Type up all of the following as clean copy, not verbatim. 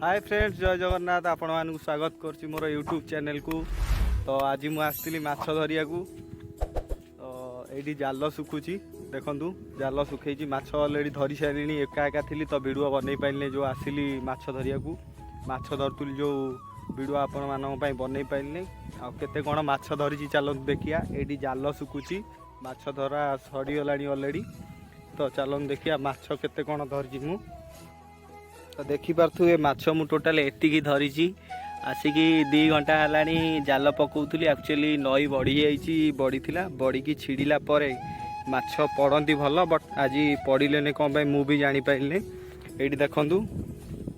Hi friends, जय जगन्नाथ। आपण मानक स्वागत करछि मोर यूट्यूब चैनल को। तो आज मु आसली माछ धरिया को। तो एडी जाल सुखुची, देखंतु जाल सुखैची। माछ ऑलरेडी धरी सारिणी, एका एका थिली तो वीडियो बनै पाइले। जो आसली माछ धरिया को, माछ धरतुली जो वीडियो आपण मानक पई बनै पाइले। आ केते कोन माछ धरिची चलो देखिया। एडी जाल सुखुची, माछ धरा सड़ी गलानी ऑलरेडी। तो चलो देखिया माछ केते कोन धरिची मु। तो देखिपे माछ मु टोटाल एतिकी धरी आसिकी 2 घंटा है जाल पकाउली। एक्चुअली नई बढ़ी बढ़ी बढ़ी की छिड़ला माछ पड़ती भल, बट आज पड़े कौन मु भी जापारे। ये देखु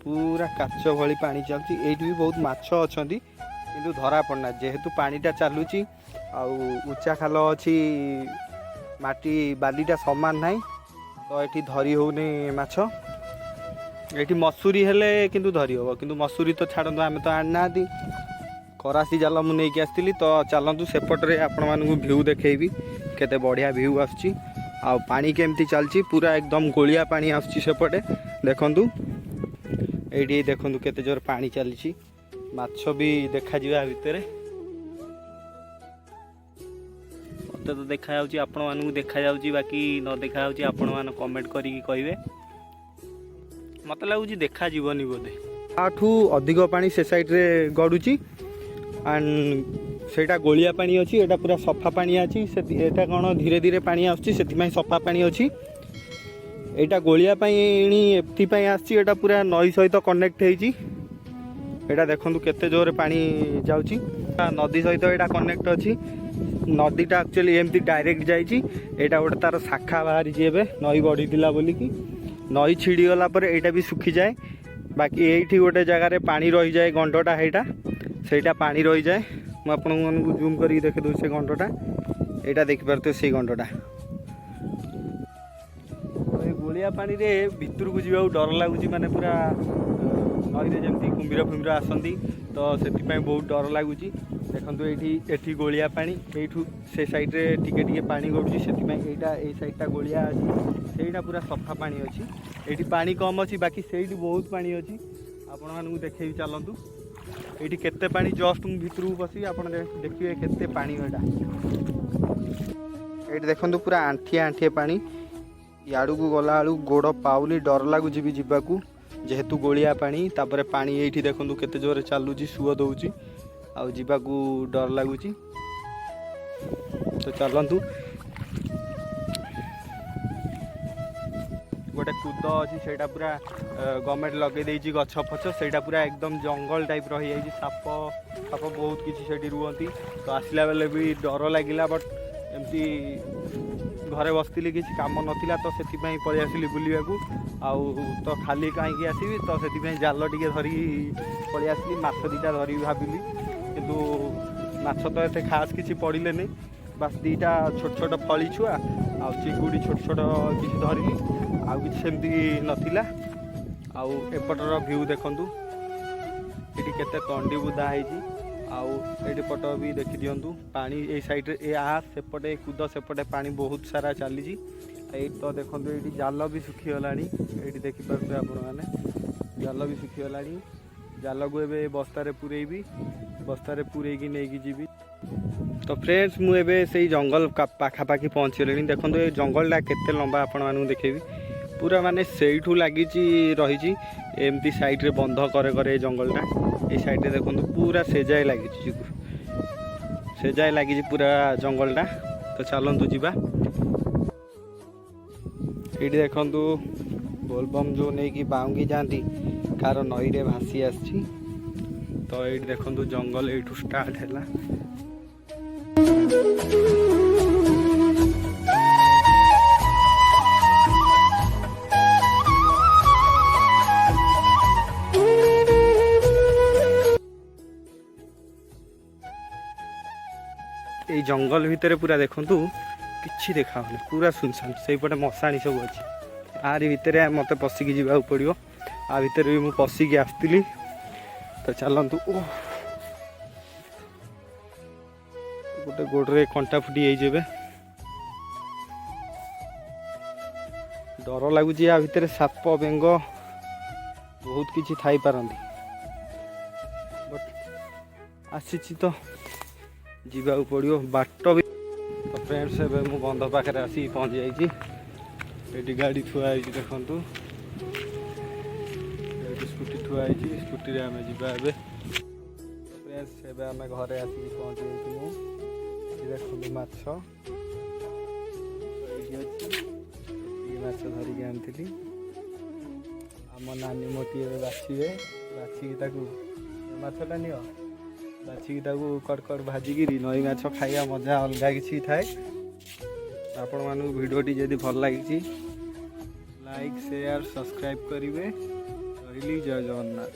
पूरा काच भली पानी चलती। ये भी बहुत माछ अच्छा किंतु धरा पड़ना, जेहेतु पानीटा चलुची। उच्चा खाल अच्छी, माटी बालीटा सामान ना, तो ये धरी होने माछ। ये मसूरी हेले किंतु धरी हम, किंतु मसूरी तो छाड़ू आम तो आना करासी जाल मुझे आसती। तो चलतु सेपटे आपण मानक भ्यू देखी केते बढ़िया भ्यू आसची। आ पानी केमती चलची, पूरा एकदम गोलिया पानी आसची सेपटे। देखंतु ये देखंतु केते जोर पानी चलची। माछ भी देखा जिवा भितर मते तो देखा जाउची, आपण मानक देखा जाउची, बाकी न देखा जाउची आपण मान कमेंट करिकी कहिवे। मत लगुच देखा जीवनी बोधे आठू अधिक पानी से साइड रे गड़ुची। एंड सेटा गोलिया पानी अच्छी, एटा पूरा सफा पानी अच्छी। एटा कौन धीरे धीरे पानी आसुची, सेतिमाई सफा पानी अच्छी। एटा गोलिया पानी एथिपाई आसची, एटा पूरा नई सहित कनेक्ट होईची। एटा देखंतु केते जोरे पानी जाउची, नदी सहित एटा कनेक्ट अच्छी। नदीटा एक्चुअली एमती डायरेक्ट जाइची। एटा गोटे तार शाखा बाहरी एबे नई बढ़ी थिला बोली कि नई छिड़ी गला पर एटा भी सुखी जाए। बाकी एठी गोटे जगार पानी रही जाए, गंडटा हेटा सेटा पानी रही जाए। मु आपन को जूम करी देखे दो से गंडटा, एटा देखि परते से गंडटा। ए गोलिया पानी रे भितर को जीवा डर लागुची, माने पूरा नई रे जेमती कुंभीर फुंभीर आसंती, तो सेति पय बहुत डर लागुची। देखंतु एठी गोलिया पानी, एठू से साइड रे टिके टिके पानी गडुची। सेति पय एटा ए साइडटा गोलिया अछि, सेटा पूरा सफा पानी अछि। एठी पानी कम अछि, बाकी सेठी बहुत पानी अछि। आपण मानू देखै चलंतु एठी केते पानी। जस्ट मु भितर को बसी आपण देखिए केते पानी एटा। एठी देखंतु पूरा आंठिया आंठिया पानी। याडू को गला आलू गोड़ पाउली, डर लागु जिबी जिबाकू, जेहेतु गोलिया पानी। तापरे पानी एठी देखंतु केते जोरे चालुची, सुओ दउची। आ जीवाकू डर लगुच। तो चलतु गोटे कूद अच्छी, से पूरा गवर्नमेंट लगे देगी गछ फछ। से पूरा एकदम जंगल टाइप रही जाइए। साप साप बहुत किसी से रुहती। तो आसला बेले भी डर लगिला, बट एमती घरे बसती किसी कम नाला, तो से पलि आसली बुलवा को। तो खाली कहीं आसवि, तो से जाल टे धरी पलि आसली। माछ दीटा धरी भाविली, किंतु माछ तो ये खास किसी पड़े नहीं। बास दीटा छोट छोट फली छुआ आ चिंगुड़ी छोट छोट किसी धरली, आउ कि सेमती नथिला। आउ एपटर व्यू देखंतु, ये केते तंडी बुदा है। आउ ये पट भी देखी दिंतु, पानी ए साइड रे सेपटे कूद सेपटे पानी बहुत सारा चली। तो देखो ये जाल भी सुखीगला। ये देखिपे आपण मैंने जाल भी सुखीगला। जाल को ए बस्तार पूरेबी, बस्तार पूरेकी नहीं जीवी। तो फ्रेंड्स मुझे से जंगल पाखापाखि पहुँचगली। देखो ये जंगलटा केते लंबा आपण मानू देखेबी। पूरा माने सेठू लगी रही एमती साइड रे बंध करे करे जंगलटा। ये साइड रे देखो पूरा सेजाए लगी, सेजाए लगी पूरा जंगलटा। तो चलतु जीवा। ये देखु बोलबम जो नहीं कि बाउंगी जाती, कार नई रे भासी आसी। तो ये देखु जंगल यू स्टार्ट है। ये जंगल भितर पूरा देखु किसी देखा पूरा सुनसान। से पटे मशाणी सब अच्छी। आरी भितर मत पशिकी जावाक पड़ो। आ भितर भी मुझे पशिकी आसती। तो चलतु गोटे गोड़े कंटा फुटी जाइए। डर लगुच। या भितर साप बेंग बहुत किसी थी पारती। ଆସିଛି ତ ଯିବାକୁ ପଡ଼ିବ ବାଟ ବି। ତ ଫ୍ରେଣ୍ଡସ୍ ଏବେ ମୁଁ ବନ୍ଧ ପାଖରେ ଆସିକି ପହଞ୍ଚି ଯାଇଛି। ଏଠି ଗାଡ଼ି ଥୁଆ ହେଇଛି ଦେଖନ୍ତୁ, ଏଠି ସ୍କୁଟି ଥୁଆ ହେଇଛି, ସ୍କୁଟିରେ ଆମେ ଯିବା ଏବେ। ଫ୍ରେଣ୍ଡସ୍ ଏବେ ଆମେ ଘରେ ଆସିକି ପହଞ୍ଚି ଯାଇଛି। ମୁଁ ଏଠି ଦେଖନ୍ତୁ ମାଛ ଏଇଠି ଅଛି, ଏଇ ମାଛ ଧରିକି ଆଣିଥିଲି। ଆମ ନାନୀ ମୋଟି ଏବେ ବାଛିବେ, ବାଛିକି ତାକୁ ମାଛଟା ନିଅ, ବାଛିକି ତାକୁ କଟ୍ କଟ୍ ଭାଜିକିରି ନଈ ମାଛ ଖାଇବା ମଜା ଅଲଗା କିଛି ଥାଏ। ଆପଣମାନଙ୍କୁ ଭିଡ଼ିଓଟି ଯଦି ଭଲ ଲାଗିଛି ଲାଇକ୍ ସେୟାର ସବସ୍କ୍ରାଇବ୍ କରିବେ। ରହିଲି, ଜୟ ଜଗନ୍ନାଥ।